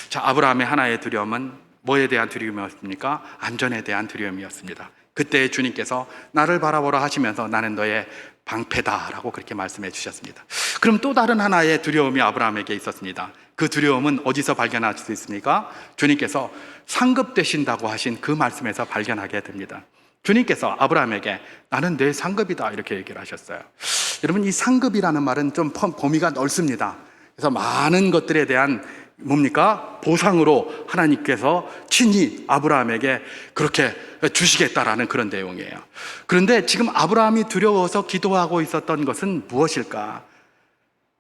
S1: 자, 아브라함의 하나의 두려움은 뭐에 대한 두려움이었습니까? 안전에 대한 두려움이었습니다. 그때 주님께서 나를 바라보라 하시면서 나는 너의 방패다라고 그렇게 말씀해 주셨습니다. 그럼 또 다른 하나의 두려움이 아브라함에게 있었습니다. 그 두려움은 어디서 발견할 수 있습니까? 주님께서 상급되신다고 하신 그 말씀에서 발견하게 됩니다. 주님께서 아브라함에게 나는 내 상급이다, 이렇게 얘기를 하셨어요. 여러분, 이 상급이라는 말은 좀 범위가 넓습니다. 그래서 많은 것들에 대한 뭡니까? 보상으로 하나님께서 친히 아브라함에게 그렇게 주시겠다라는 그런 내용이에요. 그런데 지금 아브라함이 두려워서 기도하고 있었던 것은 무엇일까?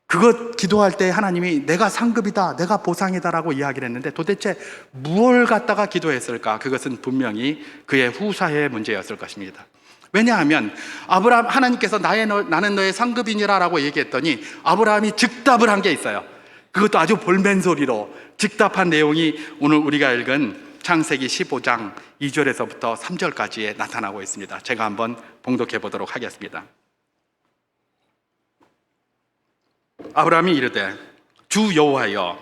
S1: 그것 기도할 때 하나님이 내가 상급이다, 내가 보상이다라고 이야기를 했는데 도대체 무엇을 갖다가 기도했을까? 그것은 분명히 그의 후사의 문제였을 것입니다. 왜냐하면 하나님께서 나는 너의 상급이니라라고 얘기했더니 아브라함이 즉답을 한 게 있어요. 그것도 아주 볼멘 소리로 즉답한 내용이 오늘 우리가 읽은 창세기 15장 2절에서부터 3절까지에 나타나고 있습니다. 제가 한번 봉독해 보도록 하겠습니다. 아브라함이 이르되 주 여호와여,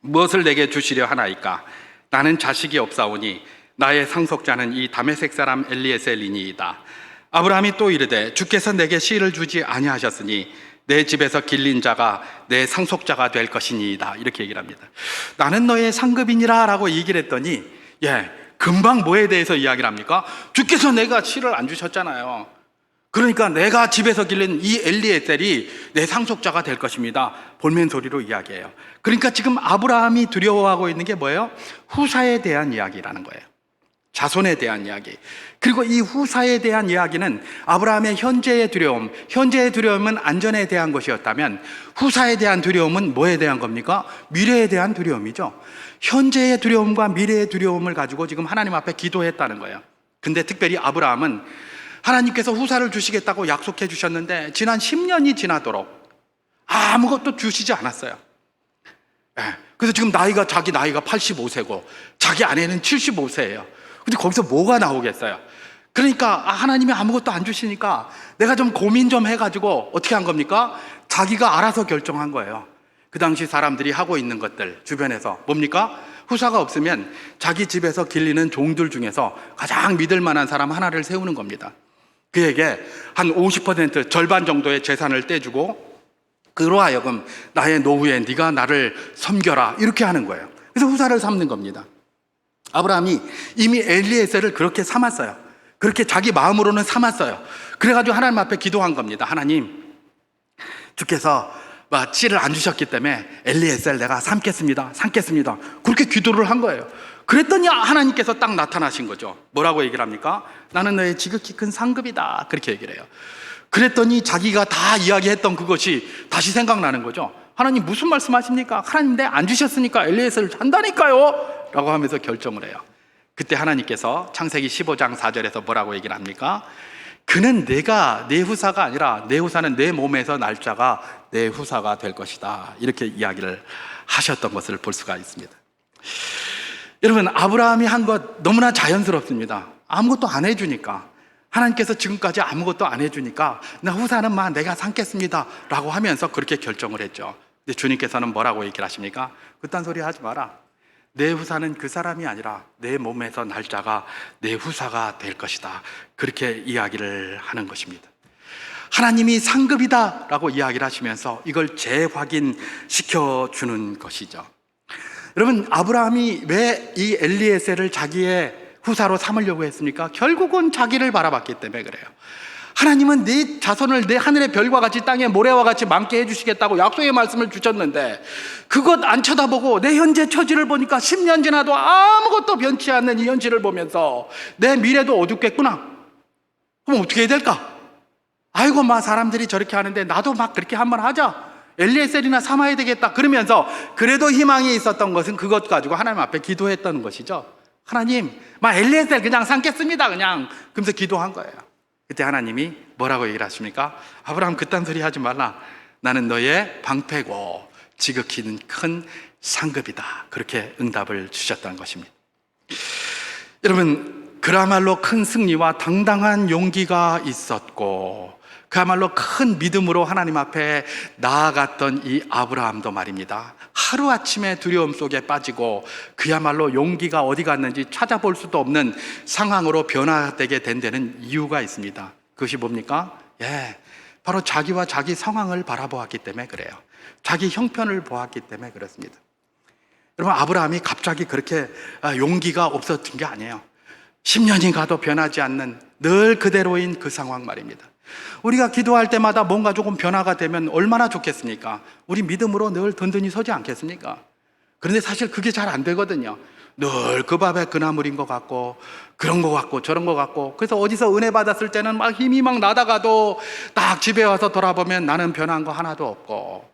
S1: 무엇을 내게 주시려 하나이까? 나는 자식이 없사오니 나의 상속자는 이 다메섹 사람 엘리에셀이니이다. 아브라함이 또 이르되 주께서 내게 씨를 주지 아니하셨으니 내 집에서 길린 자가 내 상속자가 될 것이니이다, 이렇게 얘기를 합니다. 나는 너의 상급이니라 라고 얘기를 했더니 금방 뭐에 대해서 이야기를 합니까? 주께서 내가 씨를 안 주셨잖아요. 그러니까 내가 집에서 길린 이 엘리에셀이 내 상속자가 될 것입니다, 볼멘 소리로 이야기해요. 그러니까 지금 아브라함이 두려워하고 있는 게 뭐예요? 후사에 대한 이야기라는 거예요. 자손에 대한 이야기. 그리고 이 후사에 대한 이야기는 아브라함의 현재의 두려움은 안전에 대한 것이었다면 후사에 대한 두려움은 뭐에 대한 겁니까? 미래에 대한 두려움이죠. 현재의 두려움과 미래의 두려움을 가지고 지금 하나님 앞에 기도했다는 거예요. 근데 특별히 아브라함은 하나님께서 후사를 주시겠다고 약속해 주셨는데 지난 10년이 지나도록 아무것도 주시지 않았어요. 그래서 지금 자기 나이가 85세고 자기 아내는 75세예요. 근데 거기서 뭐가 나오겠어요? 그러니까 하나님이 아무것도 안 주시니까 내가 좀 고민 좀 해가지고 어떻게 한 겁니까? 자기가 알아서 결정한 거예요. 그 당시 사람들이 하고 있는 것들 주변에서 뭡니까? 후사가 없으면 자기 집에서 길리는 종들 중에서 가장 믿을 만한 사람 하나를 세우는 겁니다. 그에게 한 50% 절반 정도의 재산을 떼주고 그로 하여금 나의 노후에 네가 나를 섬겨라, 이렇게 하는 거예요. 그래서 후사를 삼는 겁니다. 아브라함이 이미 엘리에셀을 그렇게 삼았어요. 그렇게 자기 마음으로는 삼았어요. 그래가지고 하나님 앞에 기도한 겁니다. 하나님, 주께서 씨를 안 주셨기 때문에 엘리에셀 내가 삼겠습니다. 그렇게 기도를 한 거예요. 그랬더니 하나님께서 딱 나타나신 거죠. 뭐라고 얘기를 합니까? 나는 너의 지극히 큰 상급이다, 그렇게 얘기를 해요. 그랬더니 자기가 다 이야기했던 그것이 다시 생각나는 거죠. 하나님 무슨 말씀하십니까? 하나님 내 안 주셨으니까 엘리에셀을 한다니까요 라고 하면서 결정을 해요. 그때 하나님께서 창세기 15장 4절에서 뭐라고 얘기를 합니까? 그는 내가 내 후사가 아니라 내 후사는 내 몸에서 날 자가 내 후사가 될 것이다, 이렇게 이야기를 하셨던 것을 볼 수가 있습니다. 여러분, 아브라함이 한 것 너무나 자연스럽습니다. 아무것도 안 해주니까, 하나님께서 지금까지 아무것도 안 해주니까 나 후사는 내가 삼겠습니다 라고 하면서 그렇게 결정을 했죠. 근데 주님께서는 뭐라고 얘기를 하십니까? 그딴 소리 하지 마라. 내 후사는 그 사람이 아니라 내 몸에서 날 자가 내 후사가 될 것이다, 그렇게 이야기를 하는 것입니다. 하나님이 상급이다 라고 이야기를 하시면서 이걸 재확인시켜 주는 것이죠. 여러분, 아브라함이 왜 이 엘리에셀을 자기의 후사로 삼으려고 했습니까? 결국은 자기를 바라봤기 때문에 그래요. 하나님은 네 자손을 내 하늘의 별과 같이 땅의 모래와 같이 많게 해주시겠다고 약속의 말씀을 주셨는데, 그것 안 쳐다보고 내 현재 처지를 보니까 10년 지나도 아무것도 변치 않는 이 현실을 보면서 내 미래도 어둡겠구나. 그럼 어떻게 해야 될까? 아이고, 막 사람들이 저렇게 하는데 나도 막 그렇게 한번 하자, 엘리에셀이나 삼아야 되겠다, 그러면서 그래도 희망이 있었던 것은 그것 가지고 하나님 앞에 기도했던 것이죠. 하나님, 막 엘리에셀 그냥 삼겠습니다, 그냥. 그러면서 기도한 거예요. 그때 하나님이 뭐라고 얘기를 하십니까? 아브라함, 그딴 소리 하지 말라. 나는 너의 방패고 지극히 큰 상급이다. 그렇게 응답을 주셨다는 것입니다. 여러분, 그야말로 큰 승리와 당당한 용기가 있었고, 그야말로 큰 믿음으로 하나님 앞에 나아갔던 이 아브라함도 말입니다, 하루아침에 두려움 속에 빠지고 그야말로 용기가 어디 갔는지 찾아볼 수도 없는 상황으로 변화되게 된 데는 이유가 있습니다. 그것이 뭡니까? 바로 자기와 자기 상황을 바라보았기 때문에 그래요. 자기 형편을 보았기 때문에 그렇습니다. 여러분, 아브라함이 갑자기 그렇게 용기가 없었던 게 아니에요. 10년이 가도 변하지 않는 늘 그대로인 그 상황 말입니다. 우리가 기도할 때마다 뭔가 조금 변화가 되면 얼마나 좋겠습니까? 우리 믿음으로 늘 든든히 서지 않겠습니까? 그런데 사실 그게 잘 안 되거든요. 늘 그 밥에 그 나물인 것 같고, 그런 것 같고 저런 것 같고, 그래서 어디서 은혜 받았을 때는 막 힘이 막 나다가도 딱 집에 와서 돌아보면 나는 변한 거 하나도 없고,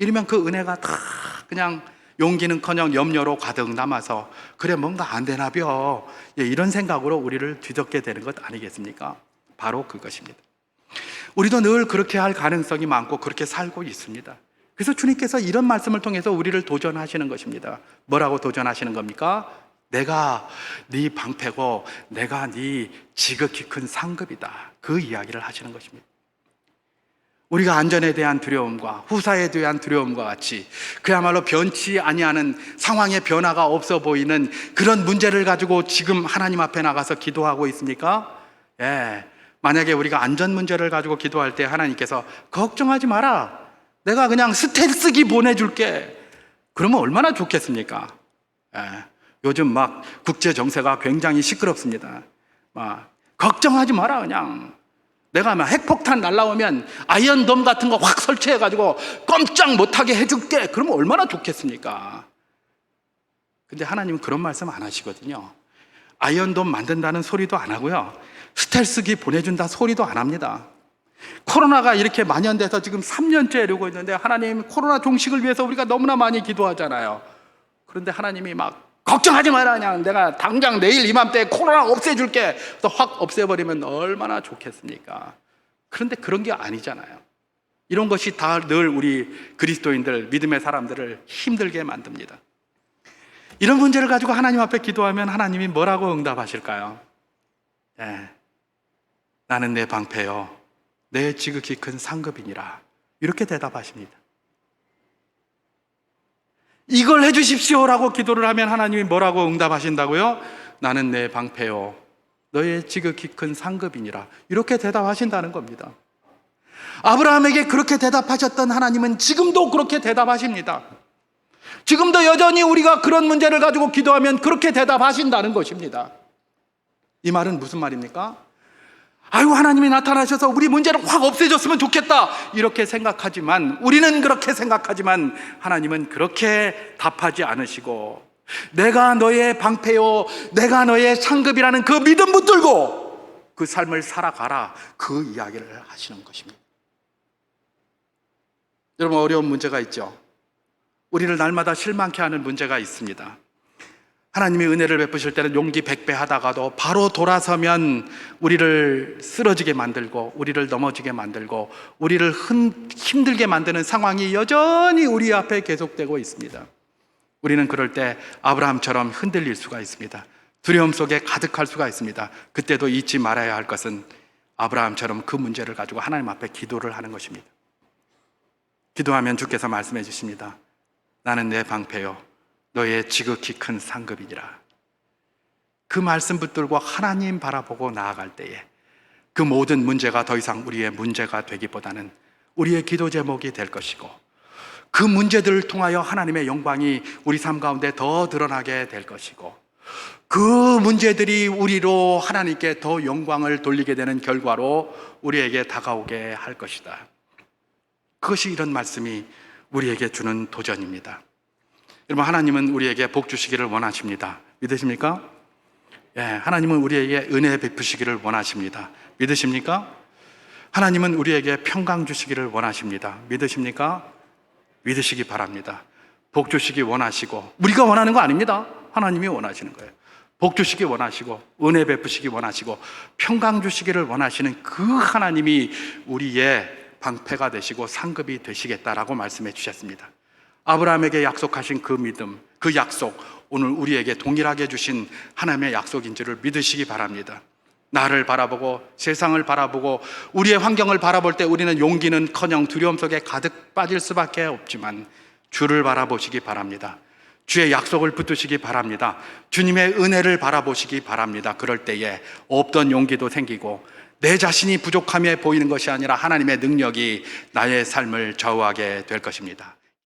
S1: 이러면 그 은혜가 다 그냥 용기는커녕 염려로 가득 남아서 그래, 뭔가 안 되나벼, 이런 생각으로 우리를 뒤덮게 되는 것 아니겠습니까? 바로 그것입니다. 우리도 늘 그렇게 할 가능성이 많고 그렇게 살고 있습니다. 그래서 주님께서 이런 말씀을 통해서 우리를 도전하시는 것입니다. 뭐라고 도전하시는 겁니까? 내가 네 방패고 내가 네 지극히 큰 상급이다. 그 이야기를 하시는 것입니다. 우리가 안전에 대한 두려움과 후사에 대한 두려움과 같이 그야말로 변치 아니하는 상황의 변화가 없어 보이는 그런 문제를 가지고 지금 하나님 앞에 나가서 기도하고 있습니까? 만약에 우리가 안전 문제를 가지고 기도할 때 하나님께서 걱정하지 마라, 내가 그냥 스텔스기 보내줄게, 그러면 얼마나 좋겠습니까? 요즘 막 국제 정세가 굉장히 시끄럽습니다. 걱정하지 마라, 그냥 내가 막 핵폭탄 날라오면 아이언돔 같은 거 확 설치해가지고 꼼짝 못하게 해줄게, 그러면 얼마나 좋겠습니까? 근데 하나님은 그런 말씀 안 하시거든요. 아이언돔 만든다는 소리도 안 하고요, 스텔스기 보내준다 소리도 안 합니다. 코로나가 이렇게 만연돼서 지금 3년째 이러고 있는데, 하나님, 코로나 종식을 위해서 우리가 너무나 많이 기도하잖아요. 그런데 하나님이 막 걱정하지 마라, 그냥 내가 당장 내일 이맘때 코로나 없애줄게, 그래서 확 없애버리면 얼마나 좋겠습니까? 그런데 그런 게 아니잖아요. 이런 것이 다 늘 우리 그리스도인들, 믿음의 사람들을 힘들게 만듭니다. 이런 문제를 가지고 하나님 앞에 기도하면 하나님이 뭐라고 응답하실까요? 나는 내 방패요 내 지극히 큰 상급이니라, 이렇게 대답하십니다. 이걸 해주십시오라고 기도를 하면 하나님이 뭐라고 응답하신다고요? 나는 내 방패요 너의 지극히 큰 상급이니라, 이렇게 대답하신다는 겁니다. 아브라함에게 그렇게 대답하셨던 하나님은 지금도 그렇게 대답하십니다. 지금도 여전히 우리가 그런 문제를 가지고 기도하면 그렇게 대답하신다는 것입니다. 이 말은 무슨 말입니까? 아이고, 하나님이 나타나셔서 우리 문제를 확 없애줬으면 좋겠다, 이렇게 생각하지만, 우리는 그렇게 생각하지만 하나님은 그렇게 답하지 않으시고, 내가 너의 방패요 내가 너의 상급이라는 그 믿음 붙들고 그 삶을 살아가라, 그 이야기를 하시는 것입니다. 여러분, 어려운 문제가 있죠. 우리를 날마다 실망케 하는 문제가 있습니다. 하나님이 은혜를 베푸실 때는 용기 100배 하다가도 바로 돌아서면 우리를 쓰러지게 만들고, 우리를 넘어지게 만들고, 우리를 힘들게 만드는 상황이 여전히 우리 앞에 계속되고 있습니다. 우리는 그럴 때 아브라함처럼 흔들릴 수가 있습니다. 두려움 속에 가득할 수가 있습니다. 그때도 잊지 말아야 할 것은 아브라함처럼 그 문제를 가지고 하나님 앞에 기도를 하는 것입니다. 기도하면 주께서 말씀해 주십니다. 나는 내 방패요 너의 지극히 큰 상급이니라. 그 말씀 붙들고 하나님 바라보고 나아갈 때에 그 모든 문제가 더 이상 우리의 문제가 되기보다는 우리의 기도 제목이 될 것이고, 그 문제들을 통하여 하나님의 영광이 우리 삶 가운데 더 드러나게 될 것이고, 그 문제들이 우리로 하나님께 더 영광을 돌리게 되는 결과로 우리에게 다가오게 할 것이다. 그것이 이런 말씀이 우리에게 주는 도전입니다. 여러분, 하나님은 우리에게 복 주시기를 원하십니다. 믿으십니까? 예, 하나님은 우리에게 은혜 베푸시기를 원하십니다. 믿으십니까? 하나님은 우리에게 평강 주시기를 원하십니다. 믿으십니까? 믿으시기 바랍니다. 복 주시기 원하시고, 우리가 원하는 거 아닙니다. 하나님이 원하시는 거예요. 복 주시기 원하시고, 은혜 베푸시기 원하시고, 평강 주시기를 원하시는 그 하나님이 우리의 방패가 되시고 상급이 되시겠다라고 말씀해 주셨습니다. 아브라함에게 약속하신 그 믿음, 그 약속, 오늘 우리에게 동일하게 주신 하나님의 약속인 줄을 믿으시기 바랍니다. 나를 바라보고 세상을 바라보고 우리의 환경을 바라볼 때 우리는 용기는커녕 두려움 속에 가득 빠질 수밖에 없지만 주를 바라보시기 바랍니다. 주의 약속을 붙드시기 바랍니다. 주님의 은혜를 바라보시기 바랍니다. 그럴 때에 없던 용기도 생기고 내 자신이 부족함에 보이는 것이 아니라 하나님의 능력이 나의 삶을 좌우하게 될 것입니다.